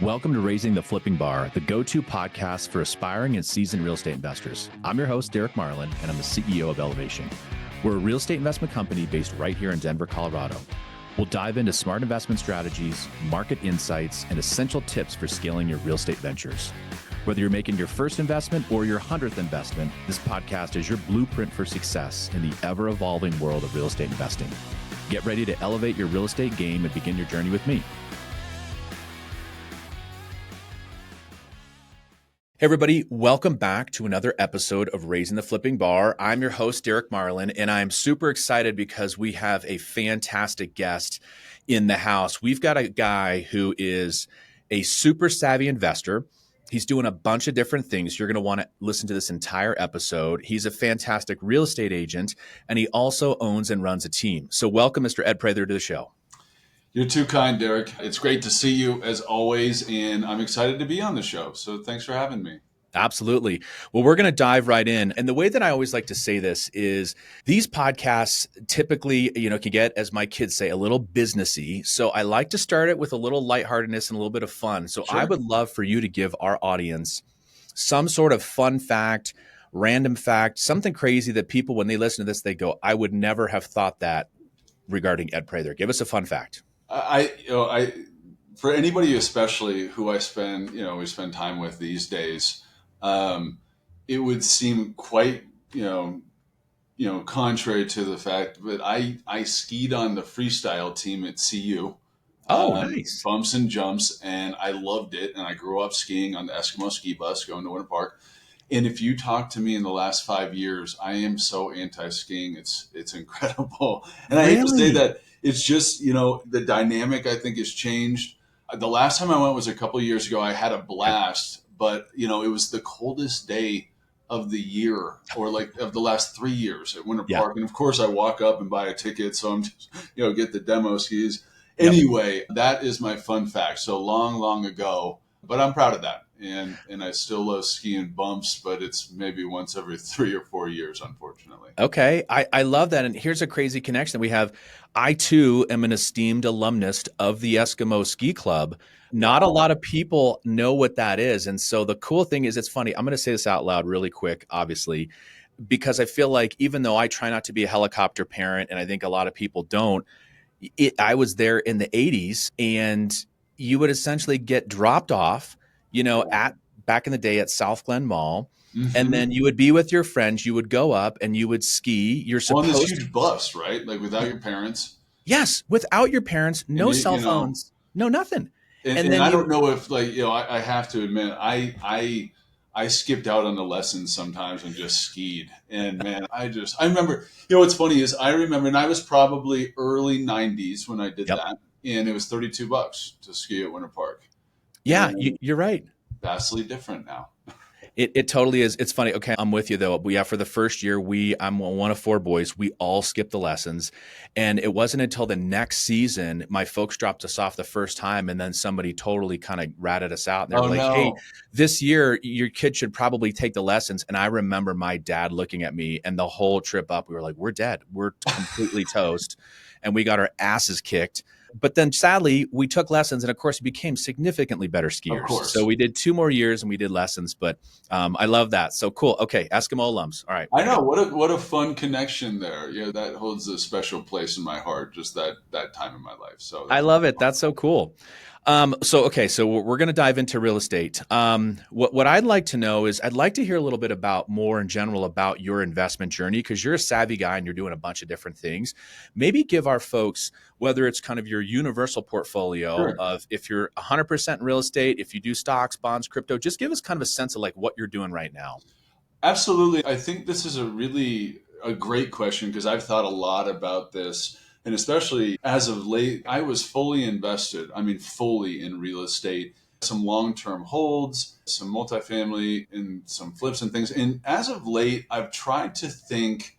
Welcome to Raising the Flipping Bar, the go-to podcast for aspiring and seasoned real estate investors. I'm your host, Derek Marlin, and I'm the CEO of Elevation. We're a real estate investment company based right here in Denver, Colorado. We'll dive into smart investment strategies, market insights, and essential tips for scaling your real estate ventures. Whether you're making your first investment or your 100th investment, this podcast is your blueprint for success in the ever-evolving world of real estate investing. Get ready to elevate your real estate game and begin your journey with me. Hey everybody, welcome back to another episode of Raising the Flipping Bar. I'm your host, Derek Marlin, and I'm super excited because we have a fantastic guest in the house. We've got a guy who is a super savvy investor. He's doing a bunch of different things. You're going to want to listen to this entire episode. He's a fantastic real estate agent, and he also owns and runs a team. So welcome, Mr. Ed Prather, to the show. You're too kind, Derek. It's great to see you as always, and I'm excited to be on the show. So thanks for having me. Absolutely. Well, we're going to dive right in. And the way that I always like to say this is these podcasts typically, can get, as my kids say, a little businessy. So I like to start it with a little lightheartedness and a little bit of fun. So Sure. I would love for you to give our audience some sort of fun fact, random fact, something crazy that people, when they listen to this, they go, I would never have thought that regarding Ed Prather. Give us a fun fact. For anybody, especially who we spend time with these days, it would seem quite, contrary to the fact that I skied on the freestyle team at CU. Oh, nice. Bumps and jumps, and I loved it. And I grew up skiing on the Eskimo ski bus going to Winter Park. And if you talk to me in the last 5 years, I am so anti-skiing. It's incredible. And I hate to say that. It's just, the dynamic, I think, has changed. The last time I went was a couple of years ago. I had a blast, but, it was the coldest day of the year, or like of the last 3 years at Winter Park. And of course, I walk up and buy a ticket. So I'm just, get the demo skis. Anyway, That is my fun fact. So long ago, but I'm proud of that. And I still love skiing bumps, but it's maybe once every 3 or 4 years, unfortunately. Okay. I love that. And here's a crazy connection that we have. I, too, am an esteemed alumnus of the Eskimo Ski Club. Not a lot of people know what that is. And so the cool thing is, it's funny. I'm going to say this out loud really quick, obviously, because I feel like even though I try not to be a helicopter parent, and I think a lot of people don't, I was there in the 80s, and you would essentially get dropped off, at back in the day at South Glen Mall. Mm-hmm. And then you would be with your friends. You would go up and you would ski. You're supposed on this huge bus, right? Like without your parents. Yes, without your parents, no cell phones, no nothing. And then I don't know if I have to admit, I skipped out on the lessons sometimes and just skied. And man, I remember, what's funny is I remember, and I was probably early 90s when I did that, and it was $32 to ski at Winter Park. Yeah, you're right. Vastly different now. It totally is. It's funny. Okay, I'm with you though. For the first year, I'm one of 4 boys. We all skipped the lessons. And it wasn't until the next season, my folks dropped us off the first time, and then somebody totally kind of ratted us out. And they were hey, this year, your kid should probably take the lessons. And I remember my dad looking at me, and the whole trip up, we were like, we're dead. We're completely toast. And we got our asses kicked. But then sadly, we took lessons, and of course, became significantly better skiers. So we did 2 more years and we did lessons, but I love that. So cool. Okay. Eskimo alums. All right. I know. What a fun connection there. That holds a special place in my heart, just that time in my life. So I love it. That's so cool. So we're going to dive into real estate. What I'd like to know is I'd like to hear a little bit about more in general about your investment journey, because you're a savvy guy and you're doing a bunch of different things. Maybe give our folks, whether it's kind of your universal portfolio of if you're 100% in real estate, if you do stocks, bonds, crypto, just give us kind of a sense of like what you're doing right now. Absolutely. I think this is a great question, because I've thought a lot about this. And especially as of late, I was fully invested, fully in real estate, some long-term holds, some multifamily, and some flips and things. And as of late, I've tried to think,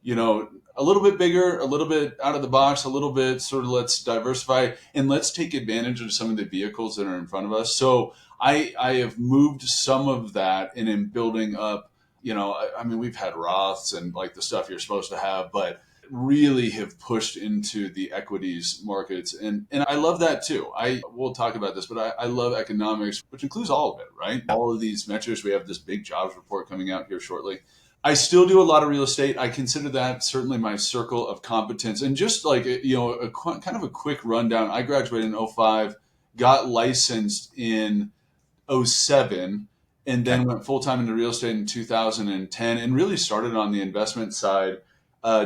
a little bit bigger, a little bit out of the box, a little bit sort of let's diversify and let's take advantage of some of the vehicles that are in front of us. So I have moved some of that and am building up, we've had Roths and like the stuff you're supposed to have, but really have pushed into the equities markets. And I love that too. I will talk about this, but I love economics, which includes all of it, right? Yeah. All of these metrics. We have this big jobs report coming out here shortly. I still do a lot of real estate. I consider that certainly my circle of competence. And just like, kind of a quick rundown, I graduated in '05, got licensed in '07, and Okay. then went full time into real estate in 2010 and really started on the investment side,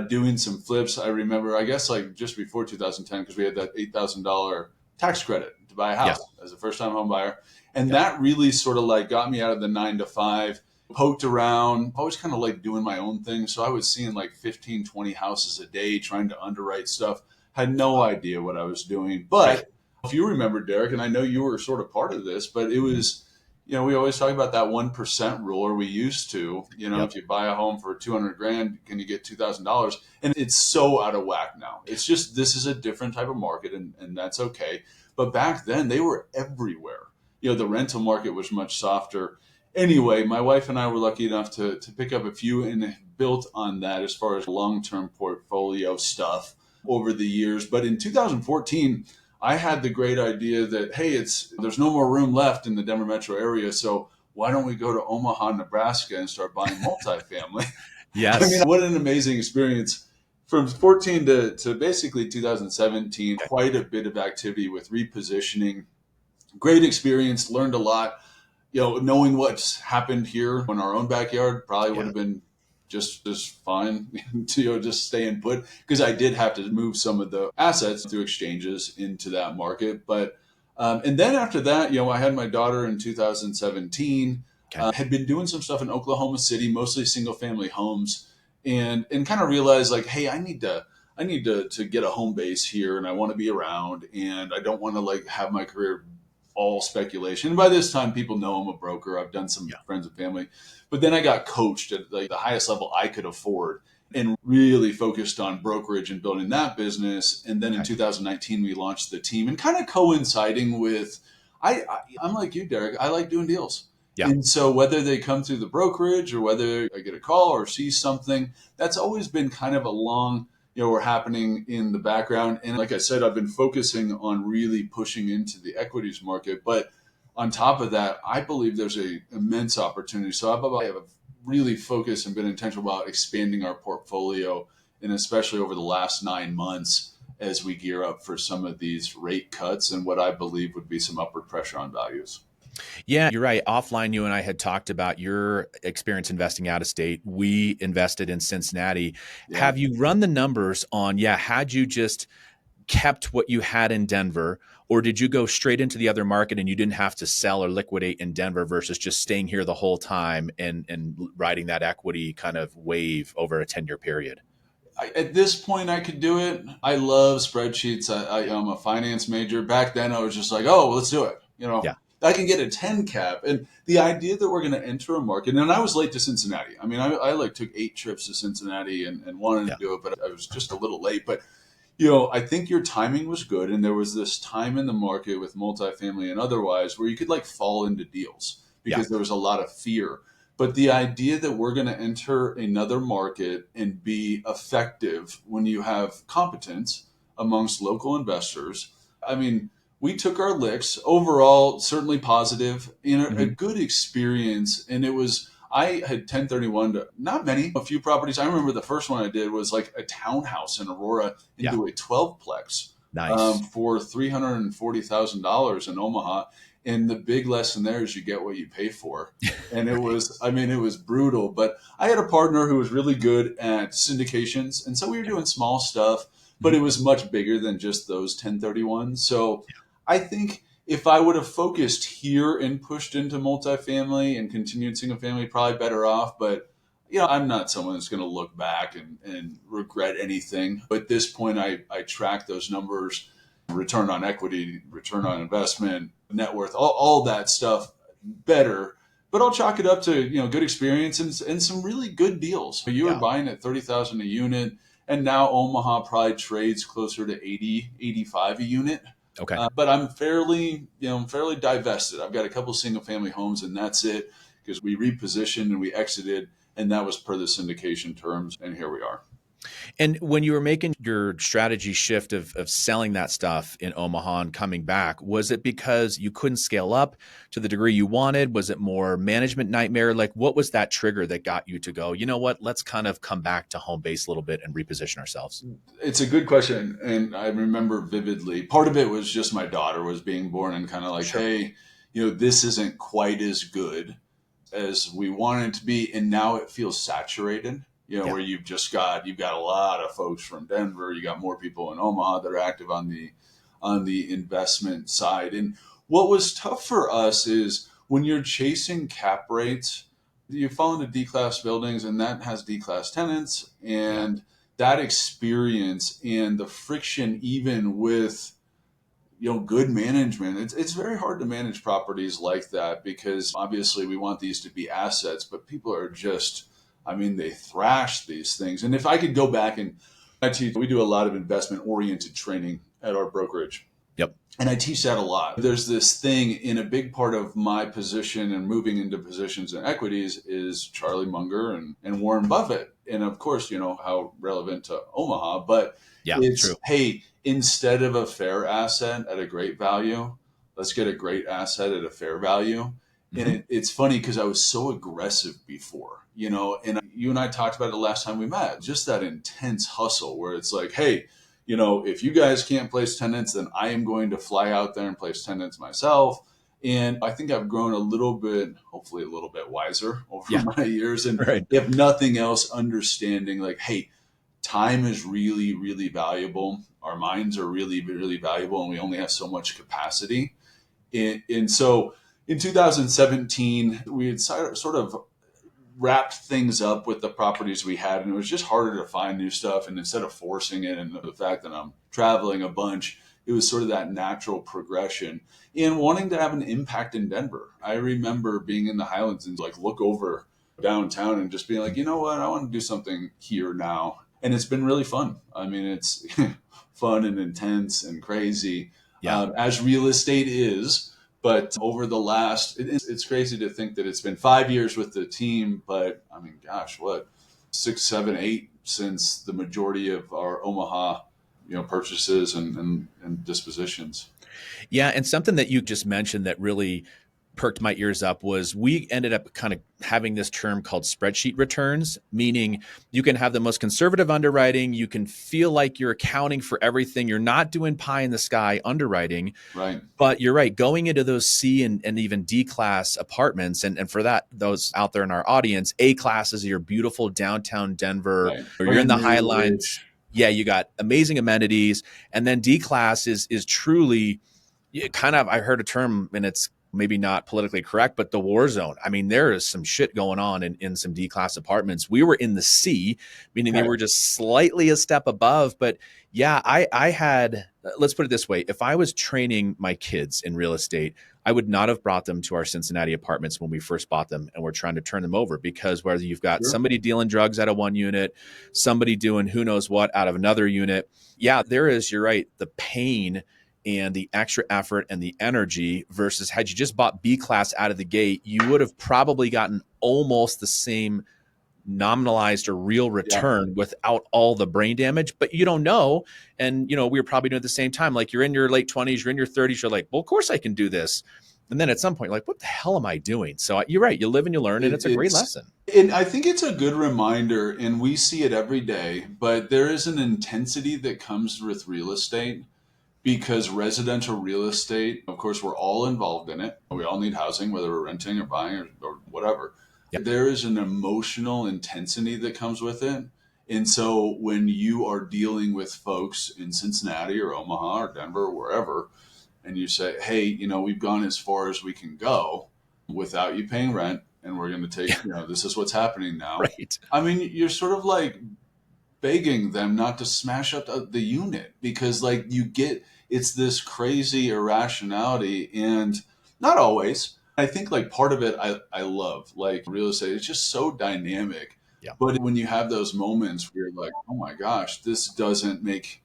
doing some flips. I remember, I guess, like just before 2010, because we had that $8,000 tax credit to buy a Yeah. house as a first time home buyer. And Yep. that really sort of like got me out of the 9 to 5, poked around, always kind of like doing my own thing. So I was seeing like 15, 20 houses a day, trying to underwrite stuff. Had no idea what I was doing. Right. But if you remember, Derek, and I know you were sort of part of this, but it Mhm. was, we always talk about that 1% rule, or we used to, Yep. if you buy a home for 200 grand, can you get $2,000? And it's so out of whack now. It's just, this is a different type of market, and that's okay. But back then they were everywhere. The rental market was much softer. Anyway, my wife and I were lucky enough to pick up a few and built on that as far as long-term portfolio stuff over the years. But in 2014, I had the great idea that, hey, there's no more room left in the Denver metro area, so why don't we go to Omaha, Nebraska, and start buying multifamily? I mean, Yes. what an amazing experience. From 14 to basically 2017, Okay. quite a bit of activity with repositioning. Great experience, learned a lot. Knowing what's happened here in our own backyard probably would Yeah. have been just as fine to just stay and put, because I did have to move some of the assets through exchanges into that market. But and then after that, I had my daughter in 2017. Okay. Had been doing some stuff in Oklahoma City, mostly single family homes, and kind of realized like, hey, I need to get a home base here, and I want to be around, and I don't want to like have my career all speculation. And by this time, people know I'm a broker. I've done some Yeah. friends and family, but then I got coached at like the highest level I could afford, and really focused on brokerage and building that business. And then in Okay. 2019, we launched the team, and kind of coinciding with, I'm like you, Derek. I like doing deals. Yeah. And so whether they come through the brokerage or whether I get a call or see something, that's always been kind of a long, were happening in the background. And like I said, I've been focusing on really pushing into the equities market. But on top of that, I believe there's a immense opportunity. So I have really focused and been intentional about expanding our portfolio, and especially over the last 9 months as we gear up for some of these rate cuts and what I believe would be some upward pressure on values. Yeah, you're right. Offline, you and I had talked about your experience investing out of state. We invested in Cincinnati. Yeah. Have you run the numbers on, had you just kept what you had in Denver, or did you go straight into the other market and you didn't have to sell or liquidate in Denver versus just staying here the whole time and riding that equity kind of wave over a 10-year period? At this point, I could do it. I love spreadsheets. I'm a finance major. Back then, I was just like, oh, well, let's do it. Yeah. I can get a 10 cap. And the idea that we're going to enter a market, and I was late to Cincinnati. I mean, I like took 8 trips to Cincinnati and wanted Yeah. to do it, but I was just a little late. But, I think your timing was good. And there was this time in the market with multifamily and otherwise where you could like fall into deals Yeah. because there was a lot of fear. But the idea that we're going to enter another market and be effective when you have competence amongst local investors, I mean, we took our licks. Overall, certainly positive, a Mhm. good experience. And I had 1031 to not many, a few properties. I remember the first one I did was like a townhouse in Aurora Yeah. into a 12-plex Nice. for $340,000 in Omaha. And the big lesson there is you get what you pay for. And it Right. was, I mean, it was brutal. But I had a partner who was really good at syndications. And so we were Yeah. doing small stuff, but Mhm. it was much bigger than just those 1031s. So I think if I would have focused here and pushed into multifamily and continued single family, probably better off. But I'm not someone that's going to look back and regret anything. But at this point, I track those numbers, return on equity, return on investment, net worth, all that stuff better. But I'll chalk it up to good experience and some really good deals. You were Yeah. buying at 30,000 a unit, and now Omaha probably trades closer to 80, 85 a unit. Okay. But I'm fairly divested. I've got a couple single family homes, and that's it, because we repositioned and we exited, and that was per the syndication terms, and here we are. And when you were making your strategy shift of selling that stuff in Omaha and coming back, was it because you couldn't scale up to the degree you wanted? Was it more management nightmare? Like, what was that trigger that got you to go, you know what, let's kind of come back to home base a little bit and reposition ourselves? It's a good question, and I remember vividly. Part of it was just my daughter was being born, and kind of like, Sure. hey, this isn't quite as good as we wanted it to be, and now it feels saturated. Yeah. Where you've got a lot of folks from Denver, you got more people in Omaha that are active on the investment side. And what was tough for us is when you're chasing cap rates, you fall into D class buildings, and that has D class tenants, Yeah. and that experience and the friction, even with good management. It's very hard to manage properties like that, because obviously we want these to be assets, but people are just, I mean, they thrash these things. And if I could go back, and I teach, we do a lot of investment oriented training at our brokerage. Yep. And I teach that a lot. There's this thing, in a big part of my position and moving into positions in equities, is Charlie Munger and Warren Buffett. And of course, how relevant to Omaha, but Yeah. True. it's, hey, instead of a fair asset at a great value, let's get a great asset at a fair value. And Hmm. it's funny because I was so aggressive before, and you and I talked about it the last time we met, just that intense hustle where it's like, hey, if you guys can't place tenants, then I am going to fly out there and place tenants myself. And I think I've grown a little bit, hopefully a little bit wiser over Yeah. my years. And Right. if nothing else, understanding like, hey, time is really, really valuable. Our minds are really, really valuable, and we only have so much capacity. And so in 2017, we had sort of wrapped things up with the properties we had, and it was just harder to find new stuff. And instead of forcing it, and the fact that I'm traveling a bunch, it was sort of that natural progression and wanting to have an impact in Denver. I remember being in the Highlands and like look over downtown and just being like, you know what, I want to do something here now. And it's been really fun. I mean, it's fun and intense and crazy, Yeah. as real estate is. But over the last, it's crazy to think that it's been 5 years with the team. But I mean, gosh, what, 6, 7, 8 since the majority of our Omaha, purchases and dispositions. Yeah, and something that you just mentioned that really perked my ears up was we ended up kind of having this term called spreadsheet returns, meaning you can have the most conservative underwriting, you can feel like you're accounting for everything, you're not doing pie in the sky underwriting, Right, but you're right, going into those C and even D class apartments, and for that, those out there in our audience, A class is your beautiful downtown Denver, right. or you're in Brand the High new, Lines. rich. Yeah, you got amazing amenities, and then D class is truly kind of, I heard a term, and it's maybe not politically correct, but the war zone. I mean, there is some shit going on in some D class apartments. We were in the C, meaning they Right, were just slightly a step above. But yeah, I had, let's put it this way, if I was training my kids in real estate, I would not have brought them to our Cincinnati apartments when we first bought them and we're trying to turn them over, because whether you've got sure. somebody dealing drugs out of one unit, somebody doing who knows what out of another unit, yeah, there is, you're right, the pain and the extra effort and the energy, versus had you just bought B class out of the gate, you would have probably gotten almost the same nominalized or real Yeah. return without all the brain damage, but you don't know. And, we were probably doing it at the same time. Like, you're in your late 20s, you're in your 30s, you're like, well, of course I can do this. And then at some point, you're like, what the hell am I doing? So you're right. You live and you learn, and It, it's a great it's lesson. and I think it's a good reminder, and we see it every day. But there is an intensity that comes with real estate, because residential real estate, of course, we're all involved in it. We all need housing, whether we're renting or buying or whatever. Yeah. There is an emotional intensity that comes with it. And so when you are dealing with folks in Cincinnati or Omaha or Denver or wherever, and you say, hey, we've gone as far as we can go without you paying rent, and we're going to take, this is what's happening now. Right. I mean, you're sort of like begging them not to smash up the unit, because like you get, it's this crazy irrationality. And not always, I think like part of it, I love like real estate, it's just so dynamic. Yeah. But when you have those moments where you're like, oh my gosh, this doesn't make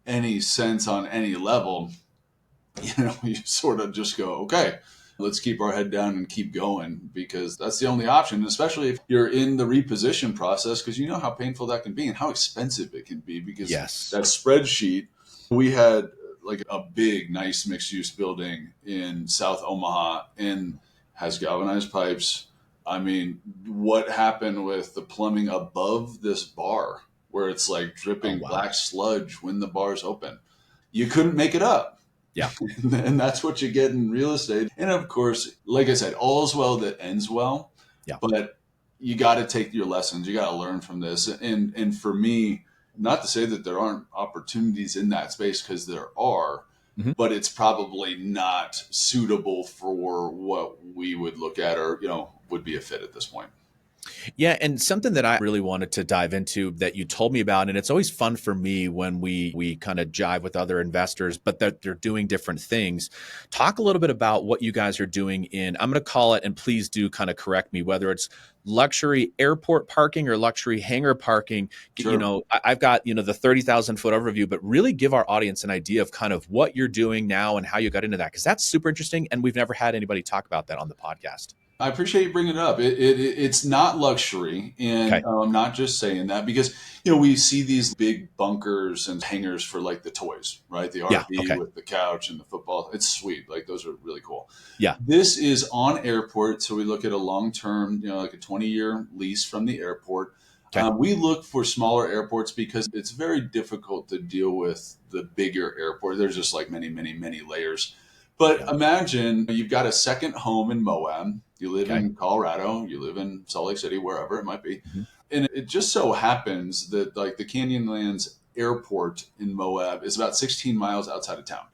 any sense on any level, you sort of just go, okay, let's keep our head down and keep going because that's the only option, especially if you're in the reposition process, because you know how painful that can be and how expensive it can be because Yes. that spreadsheet, we had like a big, nice mixed use building in South Omaha and has galvanized pipes. I mean, what happened with the plumbing above this bar where it's like Oh, dripping wow. black sludge when the bar's open? You couldn't make it up. Yeah. And that's what you get in real estate. And of course, like I said, all's well that ends well, Yeah. but you got to take your lessons. You got to learn from this. And for me, not to say that there aren't opportunities in that space because there are, Mhm. but it's probably not suitable for what we would look at or, would be a fit at this point. Yeah, and something that I really wanted to dive into that you told me about, and it's always fun for me when we kind of jive with other investors, but that they're doing different things. Talk a little bit about what you guys are doing in, I'm going to call it, and please do kind of correct me, whether it's luxury airport parking or luxury hangar parking. Sure. I've got, the 30,000 foot overview, but really give our audience an idea of kind of what you're doing now and how you got into that, because that's super interesting. And we've never had anybody talk about that on the podcast. I appreciate you bringing it up. It's not luxury, and Okay. I'm not just saying that because we see these big bunkers and hangars for like the toys, right? The Yeah. RV Okay. with the couch and the football. It's sweet. Like those are really cool. Yeah. This is on airport, so we look at a long term, like a 20-year lease from the airport. Okay. We look for smaller airports because it's very difficult to deal with the bigger airport. There's just like many, many, many layers. But Yeah. imagine you've got a second home in Moab. You live Okay. in Colorado, you live in Salt Lake City, wherever it might be. Mhm. And it just so happens that like the Canyonlands airport in Moab is about 16 miles outside of town.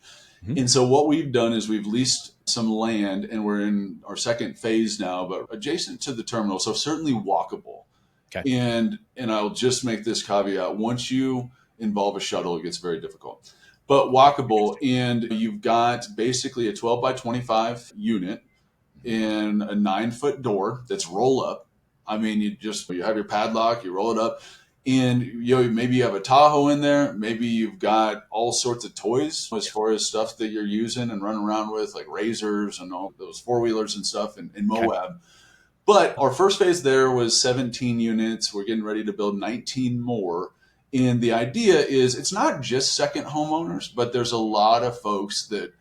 Mhm. And so what we've done is we've leased some land and we're in our second phase now, but adjacent to the terminal. So certainly walkable. Okay. And I'll just make this caveat. Once you involve a shuttle, it gets very difficult. But walkable, and you've got basically a 12 by 25 unit in a 9 foot door that's roll up. I mean, you have your padlock, you roll it up, and maybe you have a Tahoe in there. Maybe you've got all sorts of toys as far as stuff that you're using and running around with, like razors and all those four wheelers and stuff in Okay. Moab. But our first phase there was 17 units. We're getting ready to build 19 more. And the idea is it's not just second homeowners, but there's a lot of folks that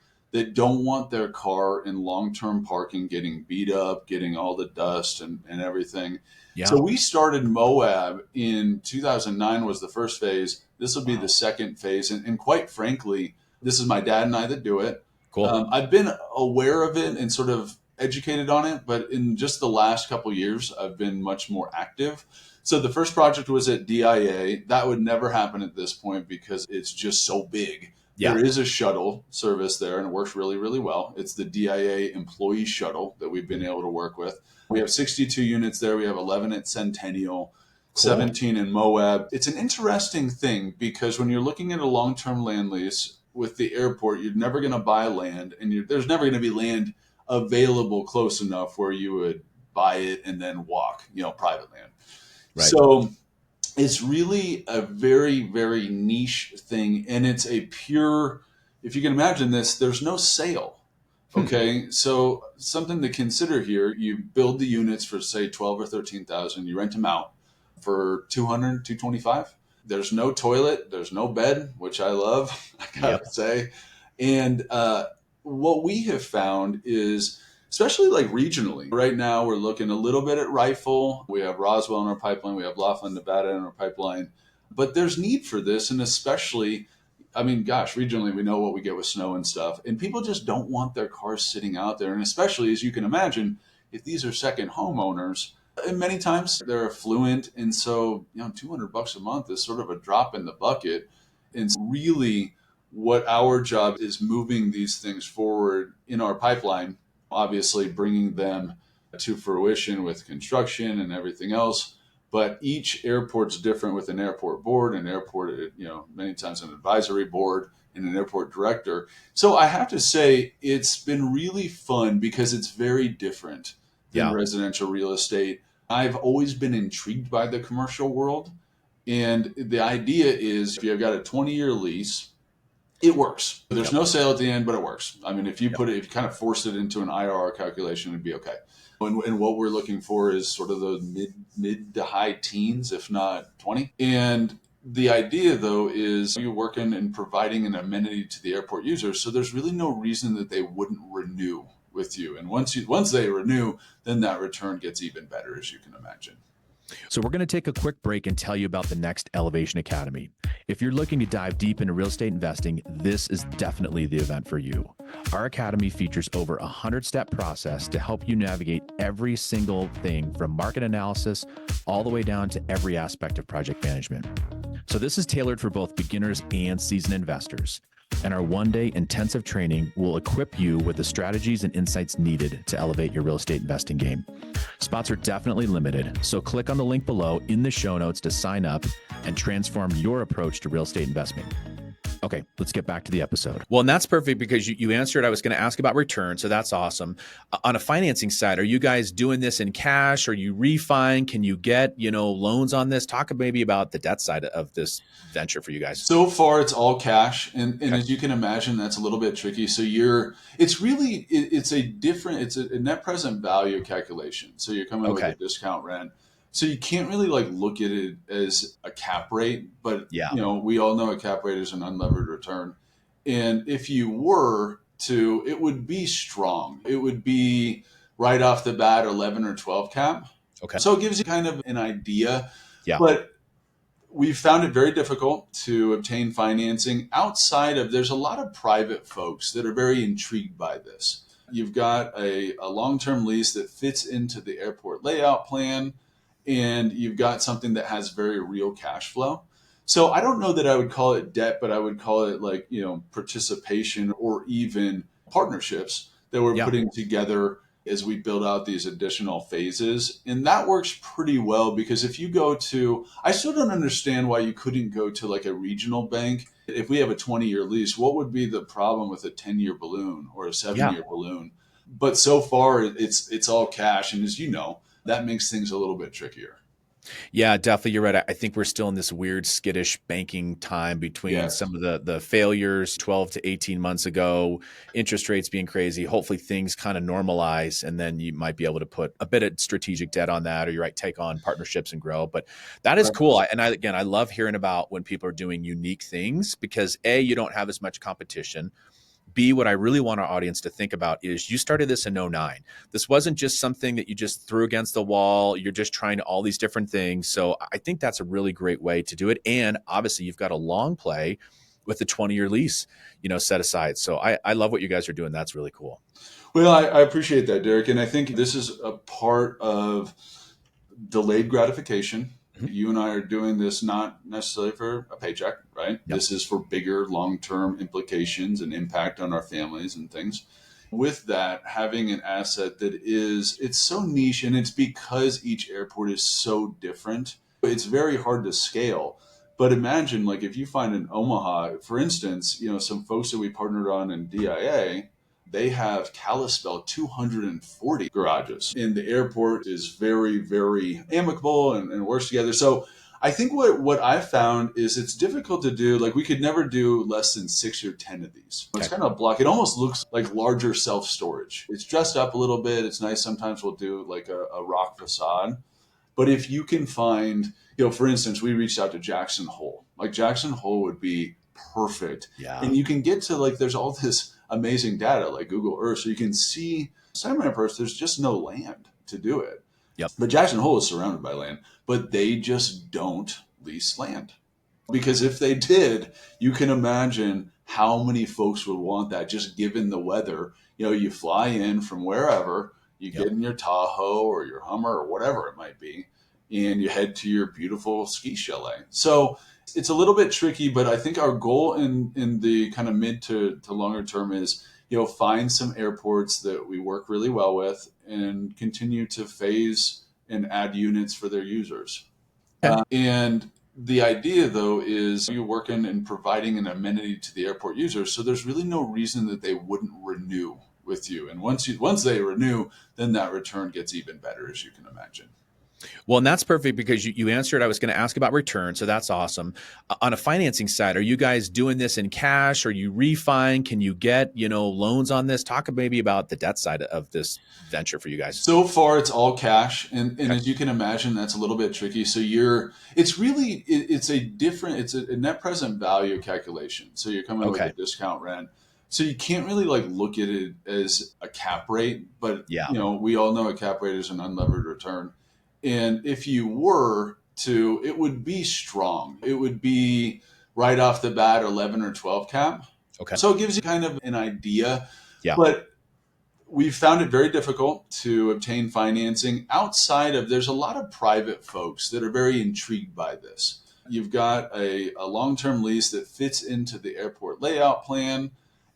don't want their car in long-term parking getting beat up, getting all the dust and everything. Yeah. So we started Moab in 2009 was the first phase. This will be the Wow. second phase. And quite frankly, this is my dad and I that do it. Cool. I've been aware of it and sort of educated on it, but in just the last couple of years, I've been much more active. So the first project was at DIA. That would never happen at this point because it's just so big. Yeah. There is a shuttle service there and it works really, really well. It's the DIA employee shuttle that we've been able to work with. We have 62 units there. We have 11 at Centennial, Cool. 17 in Moab. It's an interesting thing because when you're looking at a long-term land lease with the airport, you're never going to buy land and there's never going to be land available close enough where you would buy it and then walk, private land. Right. So it's really a very, very niche thing. And it's a pure, if you can imagine this, there's no sale. Hmm. Okay. So something to consider here, you build the units for say 12 or 13,000, you rent them out for 200, 225. There's no toilet, there's no bed, which I love, I gotta Yep. say. And what we have found is, especially like regionally, right now we're looking a little bit at Rifle. We have Roswell in our pipeline. We have Laughlin, Nevada in our pipeline. But there's need for this. And especially, I mean, gosh, regionally, we know what we get with snow and stuff. And people just don't want their cars sitting out there. And especially, as you can imagine, if these are second homeowners, and many times they're affluent. And so, $200 a month is sort of a drop in the bucket. And really, what our job is moving these things forward in our pipeline, obviously bringing them to fruition with construction and everything else. But each airport's different with an airport board, an airport, many times an advisory board and an airport director. So I have to say it's been really fun because it's very different than Yeah. residential real estate. I've always been intrigued by the commercial world. And the idea is if you've got a 20-year lease, It works. There's Yep. no sale at the end, but it works. I mean, if you put it, if you kind of force it into an IRR calculation, it'd be okay. And what we're looking for is sort of the mid to high teens, if not 20. And the idea, though, is you're working and providing an amenity to the airport users, so there's really no reason that they wouldn't renew with you. And once they renew, then that return gets even better, as you can imagine. So, we're going to take a quick break and tell you about the next Elevation Academy. If you're looking to dive deep into real estate investing, this is definitely the event for you. Our academy features over a 100-step process to help you navigate every single thing from market analysis all the way down to every aspect of project management. So, this is tailored for both beginners and seasoned investors. And our one-day intensive training will equip you with the strategies and insights needed to elevate your real estate investing game. Spots are definitely limited, so click on the link below in the show notes to sign up and transform your approach to real estate investment. Okay, let's get back to the episode. Well, and that's perfect because you answered. I was going to ask about return, so that's awesome. On a financing side, are you guys doing this in cash? Are you refining? Can you get loans on this? Talk maybe about the debt side of this venture for you guys. So far, it's all cash, and Okay. as you can imagine, that's a little bit tricky. So it's a net present value calculation. So you're coming with Okay. a discount rent. So you can't really like look at it as a cap rate, but Yeah. we all know a cap rate is an unlevered return. And if you were to, it would be strong. It would be right off the bat 11 or 12 cap. Okay. So it gives you kind of an idea. Yeah. But we've found it very difficult to obtain financing outside of, there's a lot of private folks that are very intrigued by this. You've got a long-term lease that fits into the airport layout plan, and you've got something that has very real cash flow. So I don't know that I would call it debt, but I would call it like, participation or even partnerships that we're putting together as we build out these additional phases. And that works pretty well because if you go to, I still don't understand why you couldn't go to like a regional bank. If we have a 20-year lease, what would be the problem with a 10-year balloon or a 7-year balloon? But so far it's all cash. And as you know, that makes things a little bit trickier. Yeah, definitely. You're right. I think we're still in this weird skittish banking time between some of the failures 12 to 18 months ago, interest rates being crazy. Hopefully things kind of normalize, and then you might be able to put a bit of strategic debt on that, or you might take on partnerships and grow. But that is cool. I love hearing about when people are doing unique things because A, you don't have as much competition. B, what I really want our audience to think about is you started this in 09. This wasn't just something that you just threw against the wall. You're just trying all these different things. So I think that's a really great way to do it. And obviously you've got a long play with the 20-year lease, set aside. So I love what you guys are doing. That's really cool. Well, I appreciate that, Derek. And I think this is a part of delayed gratification. Mm-hmm. You and I are doing this not necessarily for a paycheck, right? Yep. This is for bigger long-term implications and impact on our families and things. With that, having an asset that it's so niche, and it's because each airport is so different. It's very hard to scale. But imagine like if you find in Omaha, for instance, some folks that we partnered on in DIA, they have Kalispell 240 garages. And the airport is very, very amicable and works together. So I think what I've found is it's difficult to do. Like we could never do less than 6 or 10 of these. It's kind of a block. It almost looks like larger self-storage. It's dressed up a little bit. It's nice. Sometimes we'll do like a rock facade. But if you can find, for instance, we reached out to Jackson Hole. Like Jackson Hole would be perfect. Yeah. And you can get to like, there's all this amazing data like Google Earth. So you can see semi-airports, there's just no land to do it. Yep. But Jackson Hole is surrounded by land, but they just don't lease land. Because if they did, you can imagine how many folks would want that just given the weather. You fly in from wherever, you get in your Tahoe or your Hummer or whatever it might be, and you head to your beautiful ski chalet. So it's a little bit tricky, but I think our goal in the kind of mid to longer term is, find some airports that we work really well with and continue to phase and add units for their users. Okay. And the idea, though, is you're working and providing an amenity to the airport users. So there's really no reason that they wouldn't renew with you. And once they renew, then that return gets even better, as you can imagine. Well, and that's perfect because you answered. I was going to ask about return, so that's awesome. On a financing side, are you guys doing this in cash? Are you refining? Can you get loans on this? Talk maybe about the debt side of this venture for you guys. So far, it's all cash, and Okay. as you can imagine, that's a little bit tricky. So it's really, it's a different, it's a net present value calculation. So you're coming with a Okay. discount rent. So you can't really like look at it as a cap rate, but Yeah. we all know a cap rate is an unlevered return. And if you were to, it would be strong. It would be right off the bat 11 or 12 cap. Okay. So it gives you kind of an idea, Yeah. but we've found it very difficult to obtain financing outside of, there's a lot of private folks that are very intrigued by this. You've got a long-term lease that fits into the airport layout plan,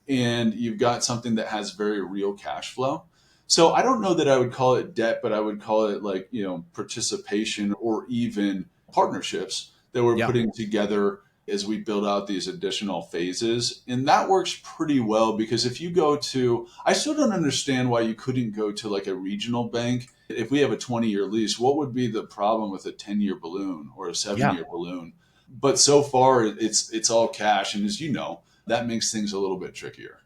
and you've got something that has very real cash flow. So I don't know that I would call it debt, but I would call it like, participation or even partnerships that we're Yeah. putting together as we build out these additional phases. And that works pretty well because if you go to, I still don't understand why you couldn't go to like a regional bank. If we have a 20-year lease, what would be the problem with a 10-year balloon or a Yeah. 7-year balloon? But so far it's all cash. And as you know, that makes things a little bit trickier.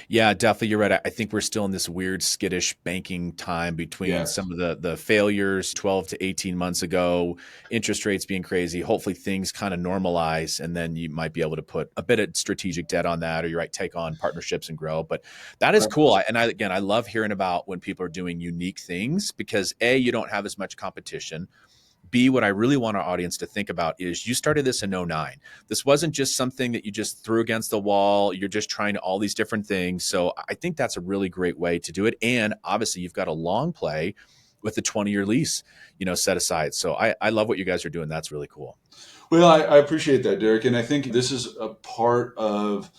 Yeah, definitely. You're right. I think we're still in this weird skittish banking time between Yes. some of the failures 12 to 18 months ago, interest rates being crazy. Hopefully things kind of normalize and then you might be able to put a bit of strategic debt on that or you might take on partnerships and grow. But that is cool. Again, I love hearing about when people are doing unique things because A, you don't have as much competition. B, what I really want our audience to think about is you started this in '09. This wasn't just something that you just threw against the wall. You're just trying all these different things. So I think that's a really great way to do it. And obviously, you've got a long play with the 20-year lease, set aside. So I love what you guys are doing. That's really cool. Well, I appreciate that, Derek. And I think this is a part of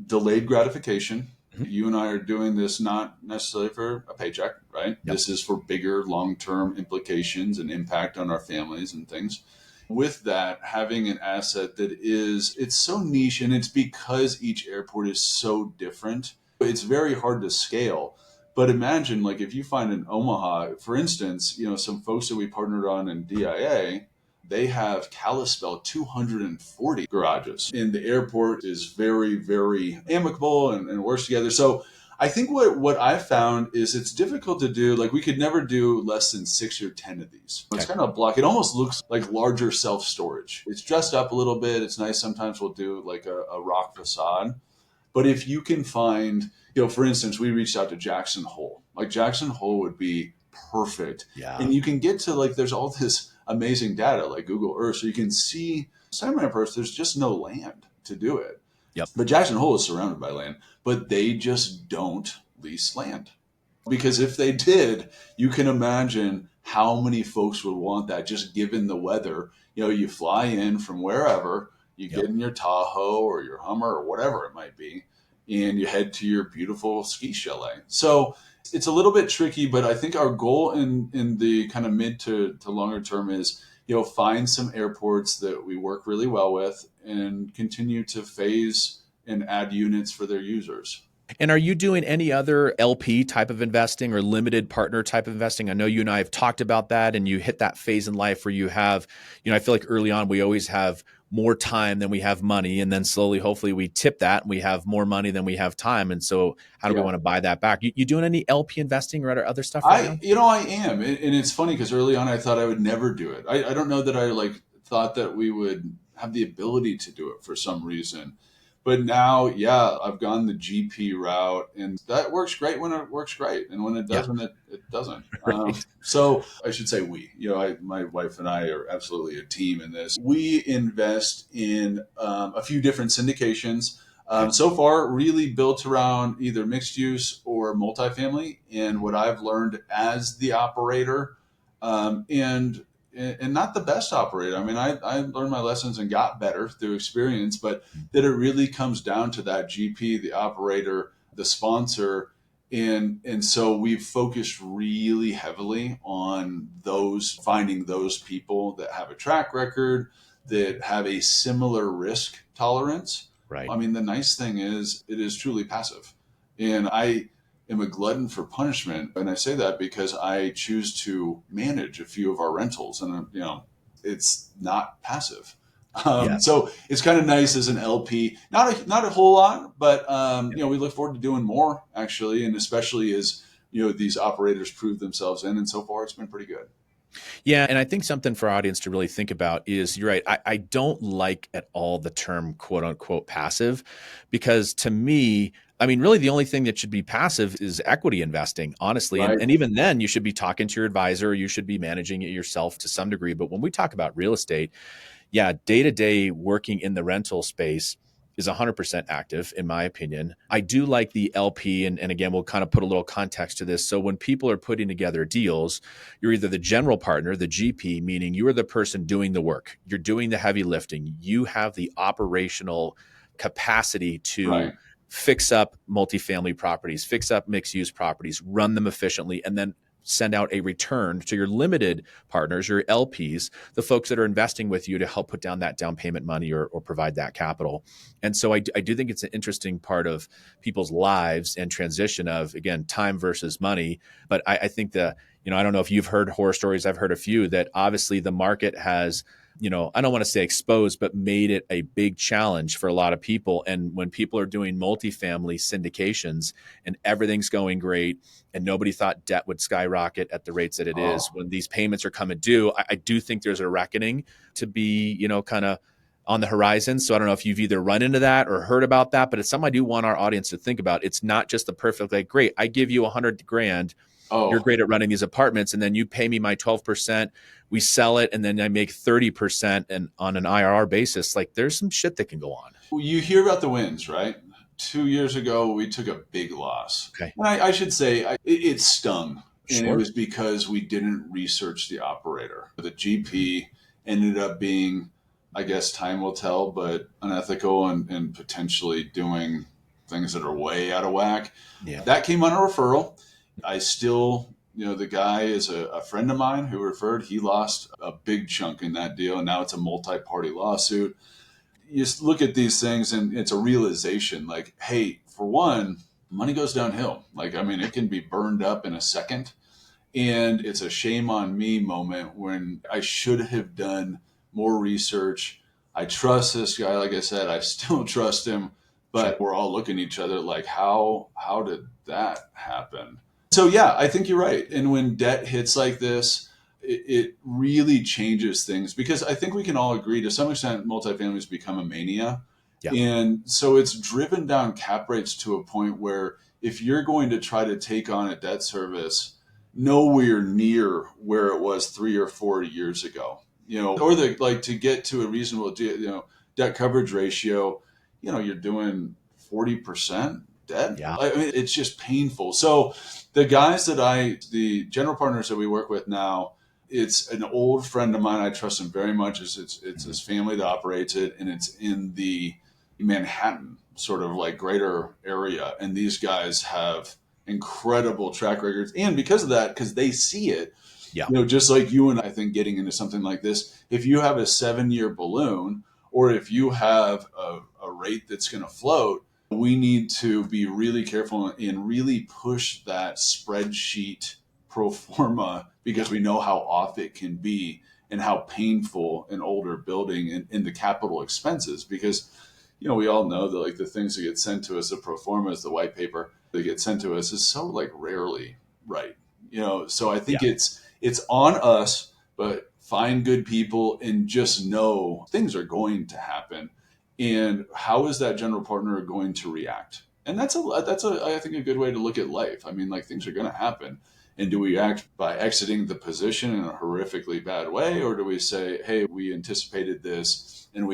delayed gratification. Mhm. You and I are doing this not necessarily for a paycheck, right? Yep. This is for bigger long term implications and impact on our families and things. With that, having an asset that it's so niche and it's because each airport is so different, it's very hard to scale. But imagine, like, if you find in Omaha, for instance, some folks that we partnered on in DIA, they have Kalispell 240 garages. And the airport is very, very amicable and works together. So I think what I've found is it's difficult to do. Like we could never do less than 6 or 10 of these. It's Okay. kind of a block. It almost looks like larger self storage. It's dressed up a little bit. It's nice. Sometimes we'll do like a rock facade. But if you can find, for instance, we reached out to Jackson Hole. Like Jackson Hole would be perfect. Yeah. And you can get to like, there's all this amazing data like Google Earth. So you can see semi-perps, there's just no land to do it. Yep. But Jackson Hole is surrounded by land, but they just don't lease land. Because if they did, you can imagine how many folks would want that just given the weather. You fly in from wherever, you Yep. get in your Tahoe or your Hummer or whatever it might be, and you head to your beautiful ski chalet. So it's a little bit tricky, but I think our goal in the kind of mid to longer term is, find some airports that we work really well with and continue to phase and add units for their users. And are you doing any other LP type of investing or limited partner type of investing? I know you and I have talked about that and you hit that phase in life where you have, I feel like early on we always have more time than we have money. And then slowly, hopefully we tip that and we have more money than we have time. And so how do we Yeah. want to buy that back? You doing any LP investing or other stuff right I, now? I am. And it's funny because early on I thought I would never do it. I don't know that I like thought that we would have the ability to do it for some reason. But now, yeah, I've gone the GP route and that works great when it works great. And when it Yeah. doesn't, it doesn't. Right. So I should say my wife and I are absolutely a team in this. We invest in a few different syndications. Okay. So far, really built around either mixed use or multifamily. And what I've learned as the operator, and not the best operator. I mean, I learned my lessons and got better through experience, but that it really comes down to that GP, the operator, the sponsor. And so we've focused really heavily on finding those people that have a track record, that have a similar risk tolerance. Right. I mean, the nice thing is it is truly passive. And am a glutton for punishment. And I say that because I choose to manage a few of our rentals, and it's not passive. Yes. So it's kind of nice as an LP, not a whole lot, but we look forward to doing more actually, and especially as these operators prove themselves in, and so far it's been pretty good. Yeah, and I think something for our audience to really think about is you're right. I don't like at all the term quote unquote passive, because to me, I mean, really the only thing that should be passive is equity investing, honestly. Right, And even then, you should be talking to your advisor, you should be managing it yourself to some degree. But when we talk about real estate, yeah, day to day working in the rental space is 100% active, in my opinion. I do like the LP. And again, we'll kind of put a little context to this. So when people are putting together deals, you're either the general partner, the GP, meaning you are the person doing the work, you're doing the heavy lifting, you have the operational capacity to right. fix up multifamily properties, fix up mixed use properties, run them efficiently, and then send out a return to your limited partners, your LPs, the folks that are investing with you to help put down that down payment money or provide that capital. And so I do think it's an interesting part of people's lives and transition of, again, time versus money. But I think I don't know if you've heard horror stories. I've heard a few that obviously the market has, I don't want to say exposed, but made it a big challenge for a lot of people. And when people are doing multifamily syndications and everything's going great, and nobody thought debt would skyrocket at the rates that it is, Oh, when these payments are coming due, I do think there's a reckoning to be, kind of on the horizon. So I don't know if you've either run into that or heard about that, but it's something I do want our audience to think about. It's not just the perfect, like, great, I give you 100 grand, you're oh, great at running these apartments, and then you pay me my 12%, we sell it, and then I make 30% and on an IRR basis. Like, there's some shit that can go on. you hear about the wins, right? 2 years ago, we took a big loss. Okay. And I should say it stung. And it Sure. was because we didn't research the operator. The GP ended up being, I guess time will tell, but unethical and potentially doing things that are way out of whack. Yeah. That came on a referral. I still, the guy is a friend of mine who referred. He lost a big chunk in that deal, and now it's a multi party lawsuit. You just look at these things and it's a realization like, hey, for one, money goes downhill. Like, I mean, it can be burned up in a second. And it's a shame on me moment when I should have done more research. I trust this guy. Like I said, I still trust him, Sure. but we're all looking at each other like, how did that happen? So yeah, I think you're right. And when debt hits like this, it really changes things because I think we can all agree to some extent multifamily has become a mania. Yeah. And so it's driven down cap rates to a point where if you're going to try to take on a debt service nowhere near where it was 3 or 4 years ago, or the like to get to a reasonable, debt coverage ratio, you're doing 40% debt. Yeah. I mean, it's just painful. So the general partners that we work with now, it's an old friend of mine. I trust him very much. It's Mhm. his family that operates it, and it's in the Manhattan sort of like greater area. And these guys have incredible track records, and because of that, because they see it, Yeah. just like you and I think getting into something like this, if you have a 7 year balloon, or if you have a rate that's going to float, we need to be really careful and really push that spreadsheet pro forma Yeah. because we know how off it can be and how painful an older building and the capital expenses. Because we all know that like the things that get sent to us, the pro formas, the white paper that get sent to us is so like rarely right. So I think Yeah. it's on us, but find good people and just know things are going to happen. And how is that general partner going to react? And that's I think a good way to look at life. I mean, like things are going to happen. And do we act by exiting the position in a horrifically bad way, or do we say, "Hey, we anticipated this, and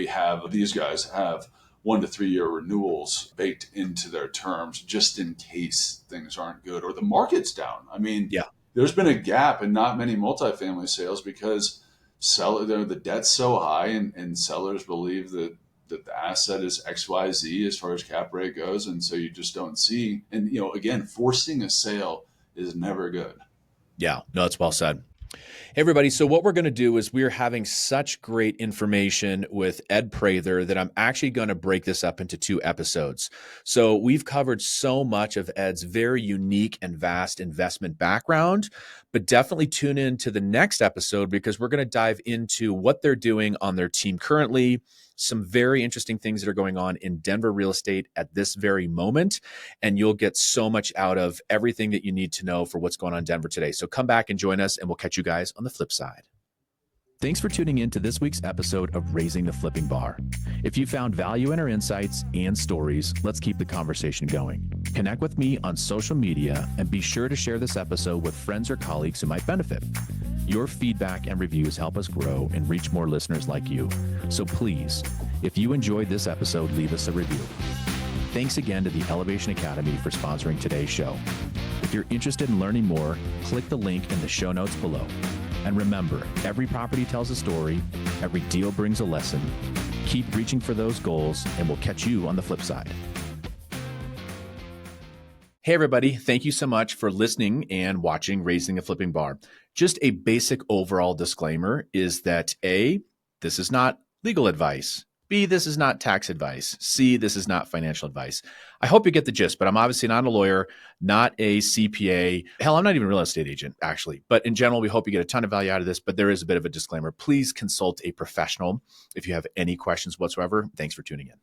these guys have 1 to 3 year renewals baked into their terms just in case things aren't good or the market's down." I mean, Yeah. there's been a gap in not many multifamily sales because the debt's so high, and sellers believe that the asset is XYZ as far as cap rate goes. And so you just don't see. And, again, forcing a sale is never good. Yeah. No, it's well said. Hey, everybody. So, what we're going to do is we're having such great information with Ed Prather that I'm actually going to break this up into 2 episodes. So, we've covered so much of Ed's very unique and vast investment background, but definitely tune in to the next episode because we're going to dive into what they're doing on their team currently, some very interesting things that are going on in Denver real estate at this very moment. And you'll get so much out of everything that you need to know for what's going on in Denver today. So come back and join us, and we'll catch you guys on the flip side. Thanks for tuning in to this week's episode of Raising the Flipping Bar. If you found value in our insights and stories, let's keep the conversation going. Connect with me on social media and be sure to share this episode with friends or colleagues who might benefit. Your feedback and reviews help us grow and reach more listeners like you. So please, if you enjoyed this episode, leave us a review. Thanks again to the Elevation Academy for sponsoring today's show. If you're interested in learning more, click the link in the show notes below. And remember, every property tells a story, every deal brings a lesson. Keep reaching for those goals, and we'll catch you on the flip side. Hey, everybody. Thank you so much for listening and watching Raising the Flipping Bar. Just a basic overall disclaimer is that A, this is not legal advice. B, this is not tax advice. C, this is not financial advice. I hope you get the gist, but I'm obviously not a lawyer, not a CPA. Hell, I'm not even a real estate agent, actually. But in general, we hope you get a ton of value out of this, but there is a bit of a disclaimer. Please consult a professional if you have any questions whatsoever. Thanks for tuning in.